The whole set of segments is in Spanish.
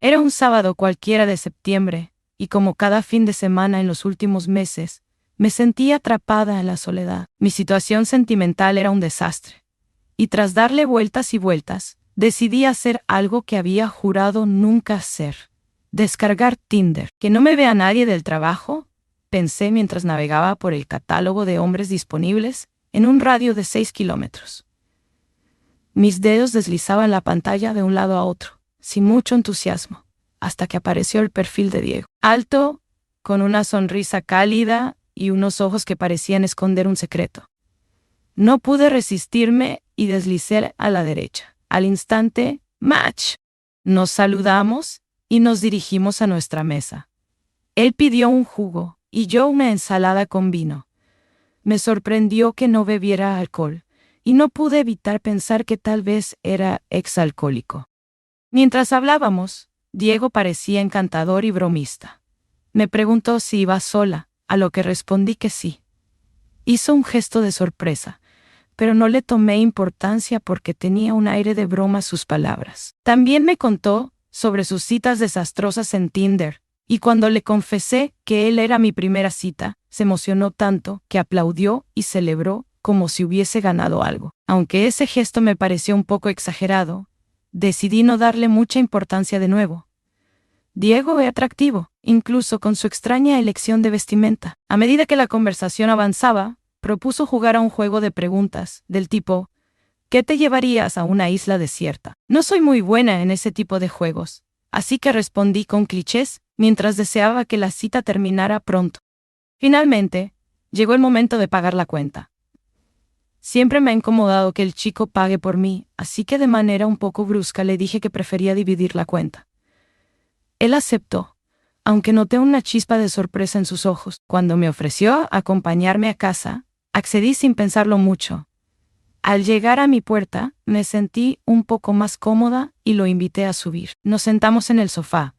Era un sábado cualquiera de septiembre, y como cada fin de semana en los últimos meses, me sentía atrapada en la soledad. Mi situación sentimental era un desastre, y tras darle vueltas y vueltas, decidí hacer algo que había jurado nunca hacer: descargar Tinder. ¿Que no me vea nadie del trabajo?, pensé mientras navegaba por el catálogo de hombres disponibles en un radio de 6 kilómetros. Mis dedos deslizaban la pantalla de un lado a otro, sin mucho entusiasmo, hasta que apareció el perfil de Diego. Alto, con una sonrisa cálida y unos ojos que parecían esconder un secreto. No pude resistirme y deslicé a la derecha. Al instante, ¡match! Nos saludamos y nos dirigimos a nuestra mesa. Él pidió un jugo y yo una ensalada con vino. Me sorprendió que no bebiera alcohol, y no pude evitar pensar que tal vez era exalcohólico. Mientras hablábamos, Diego parecía encantador y bromista. Me preguntó si iba sola, a lo que respondí que sí. Hizo un gesto de sorpresa, pero no le tomé importancia porque tenía un aire de broma sus palabras. También me contó sobre sus citas desastrosas en Tinder, y cuando le confesé que él era mi primera cita, se emocionó tanto que aplaudió y celebró como si hubiese ganado algo. Aunque ese gesto me pareció un poco exagerado, decidí no darle mucha importancia de nuevo. Diego era atractivo, incluso con su extraña elección de vestimenta. A medida que la conversación avanzaba, propuso jugar a un juego de preguntas, del tipo: ¿qué te llevarías a una isla desierta? No soy muy buena en ese tipo de juegos, así que respondí con clichés mientras deseaba que la cita terminara pronto. Finalmente, llegó el momento de pagar la cuenta. Siempre me ha incomodado que el chico pague por mí, así que de manera un poco brusca le dije que prefería dividir la cuenta. Él aceptó, aunque noté una chispa de sorpresa en sus ojos. Cuando me ofreció acompañarme a casa, accedí sin pensarlo mucho. Al llegar a mi puerta, me sentí un poco más cómoda y lo invité a subir. Nos sentamos en el sofá,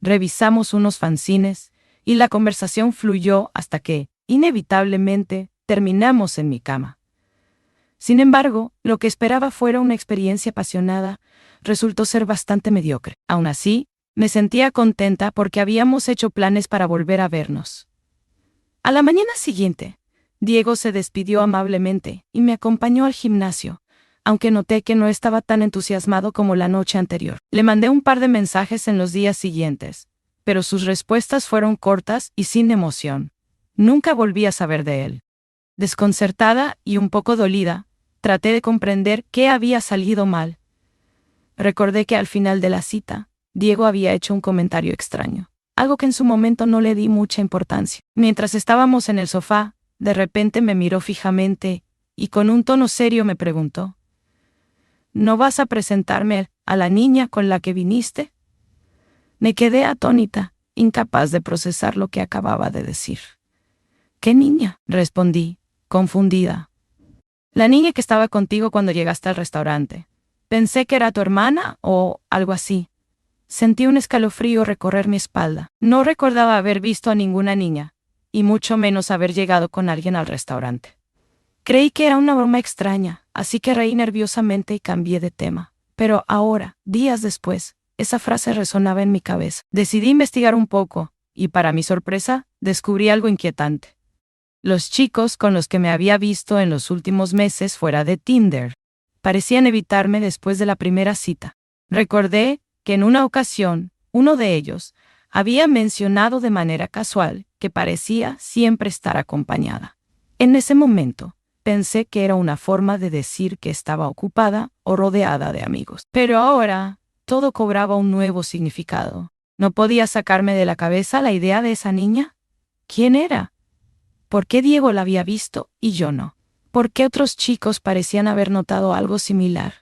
revisamos unos fanzines, y la conversación fluyó hasta que, inevitablemente, terminamos en mi cama. Sin embargo, lo que esperaba fuera una experiencia apasionada, resultó ser bastante mediocre. Aún así, me sentía contenta porque habíamos hecho planes para volver a vernos. A la mañana siguiente, Diego se despidió amablemente y me acompañó al gimnasio, aunque noté que no estaba tan entusiasmado como la noche anterior. Le mandé un par de mensajes en los días siguientes, pero sus respuestas fueron cortas y sin emoción. Nunca volví a saber de él. Desconcertada y un poco dolida, traté de comprender qué había salido mal. Recordé que al final de la cita, Diego había hecho un comentario extraño, algo que en su momento no le di mucha importancia. Mientras estábamos en el sofá, de repente me miró fijamente y con un tono serio me preguntó: ¿no vas a presentarme a la niña con la que viniste? Me quedé atónita, incapaz de procesar lo que acababa de decir. ¿Qué niña?, respondí, confundida. La niña que estaba contigo cuando llegaste al restaurante. Pensé que era tu hermana o algo así. Sentí un escalofrío recorrer mi espalda. No recordaba haber visto a ninguna niña, y mucho menos haber llegado con alguien al restaurante. Creí que era una broma extraña, así que reí nerviosamente y cambié de tema. Pero ahora, días después, esa frase resonaba en mi cabeza. Decidí investigar un poco, y para mi sorpresa, descubrí algo inquietante. Los chicos con los que me había visto en los últimos meses fuera de Tinder parecían evitarme después de la primera cita. Recordé que en una ocasión, uno de ellos había mencionado de manera casual que parecía siempre estar acompañada. En ese momento, pensé que era una forma de decir que estaba ocupada o rodeada de amigos. Pero ahora, todo cobraba un nuevo significado. ¿No podía sacarme de la cabeza la idea de esa niña? ¿Quién era? ¿Por qué Diego la había visto y yo no? ¿Por qué otros chicos parecían haber notado algo similar?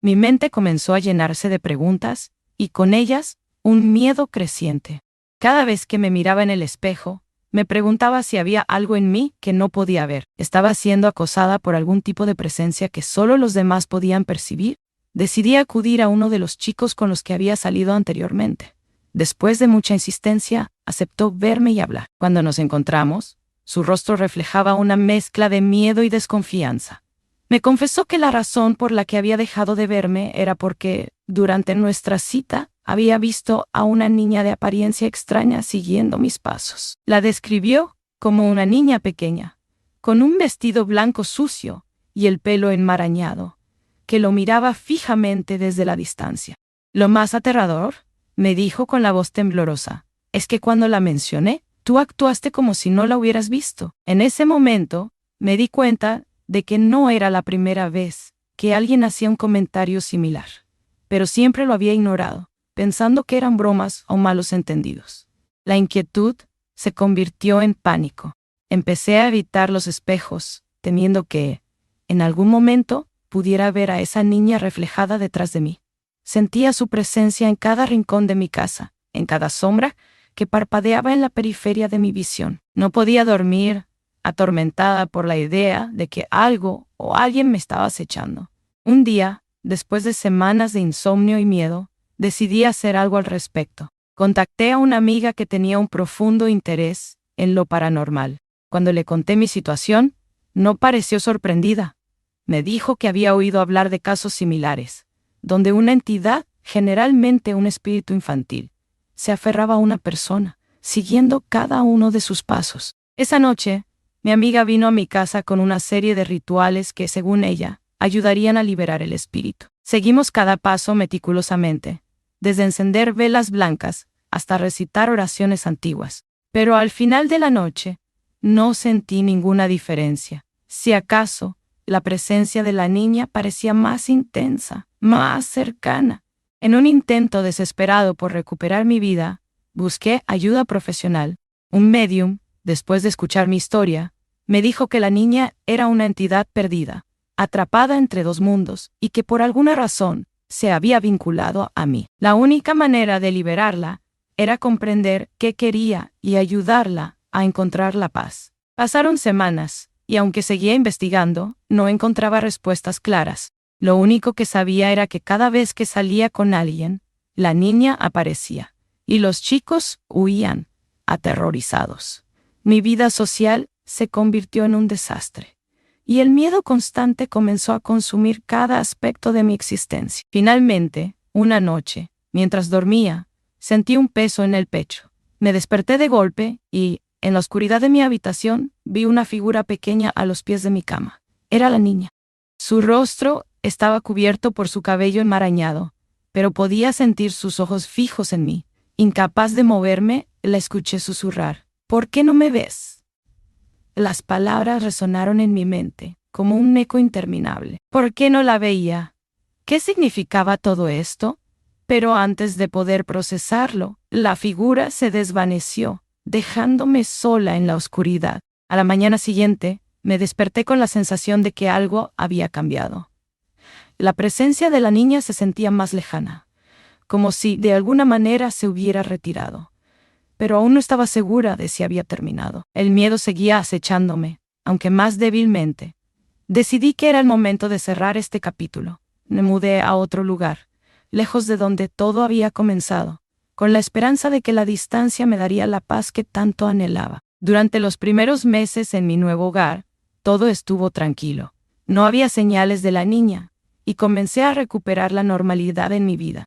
Mi mente comenzó a llenarse de preguntas, y con ellas, un miedo creciente. Cada vez que me miraba en el espejo, me preguntaba si había algo en mí que no podía ver. ¿Estaba siendo acosada por algún tipo de presencia que solo los demás podían percibir? Decidí acudir a uno de los chicos con los que había salido anteriormente. Después de mucha insistencia, aceptó verme y hablar. Cuando nos encontramos, su rostro reflejaba una mezcla de miedo y desconfianza. Me confesó que la razón por la que había dejado de verme era porque, durante nuestra cita, había visto a una niña de apariencia extraña siguiendo mis pasos. La describió como una niña pequeña, con un vestido blanco sucio y el pelo enmarañado, que lo miraba fijamente desde la distancia. Lo más aterrador, me dijo con la voz temblorosa, es que cuando la mencioné, tú actuaste como si no la hubieras visto. En ese momento, me di cuenta de que no era la primera vez que alguien hacía un comentario similar, pero siempre lo había ignorado, pensando que eran bromas o malos entendidos. La inquietud se convirtió en pánico. Empecé a evitar los espejos, temiendo que, en algún momento, pudiera ver a esa niña reflejada detrás de mí. Sentía su presencia en cada rincón de mi casa, en cada sombra que parpadeaba en la periferia de mi visión. No podía dormir, atormentada por la idea de que algo o alguien me estaba acechando. Un día, después de semanas de insomnio y miedo, decidí hacer algo al respecto. Contacté a una amiga que tenía un profundo interés en lo paranormal. Cuando le conté mi situación, no pareció sorprendida. Me dijo que había oído hablar de casos similares, donde una entidad, generalmente un espíritu infantil, se aferraba a una persona, siguiendo cada uno de sus pasos. Esa noche, mi amiga vino a mi casa con una serie de rituales que, según ella, ayudarían a liberar el espíritu. Seguimos cada paso meticulosamente, desde encender velas blancas hasta recitar oraciones antiguas. Pero al final de la noche, no sentí ninguna diferencia. Si acaso, la presencia de la niña parecía más intensa, más cercana. En un intento desesperado por recuperar mi vida, busqué ayuda profesional. Un médium, después de escuchar mi historia, me dijo que la niña era una entidad perdida, atrapada entre dos mundos, y que por alguna razón se había vinculado a mí. La única manera de liberarla era comprender qué quería y ayudarla a encontrar la paz. Pasaron semanas, y aunque seguía investigando, no encontraba respuestas claras. Lo único que sabía era que cada vez que salía con alguien, la niña aparecía, y los chicos huían, aterrorizados. Mi vida social se convirtió en un desastre, y el miedo constante comenzó a consumir cada aspecto de mi existencia. Finalmente, una noche, mientras dormía, sentí un peso en el pecho. Me desperté de golpe y, en la oscuridad de mi habitación, vi una figura pequeña a los pies de mi cama. Era la niña. Su rostro estaba cubierto por su cabello enmarañado, pero podía sentir sus ojos fijos en mí. Incapaz de moverme, la escuché susurrar: ¿Por qué no me ves? Las palabras resonaron en mi mente, como un eco interminable. ¿Por qué no la veía? ¿Qué significaba todo esto? Pero antes de poder procesarlo, la figura se desvaneció, dejándome sola en la oscuridad. A la mañana siguiente, me desperté con la sensación de que algo había cambiado. La presencia de la niña se sentía más lejana, como si de alguna manera se hubiera retirado. Pero aún no estaba segura de si había terminado. El miedo seguía acechándome, aunque más débilmente. Decidí que era el momento de cerrar este capítulo. Me mudé a otro lugar, lejos de donde todo había comenzado, con la esperanza de que la distancia me daría la paz que tanto anhelaba. Durante los primeros meses en mi nuevo hogar, todo estuvo tranquilo. No había señales de la niña, y comencé a recuperar la normalidad en mi vida.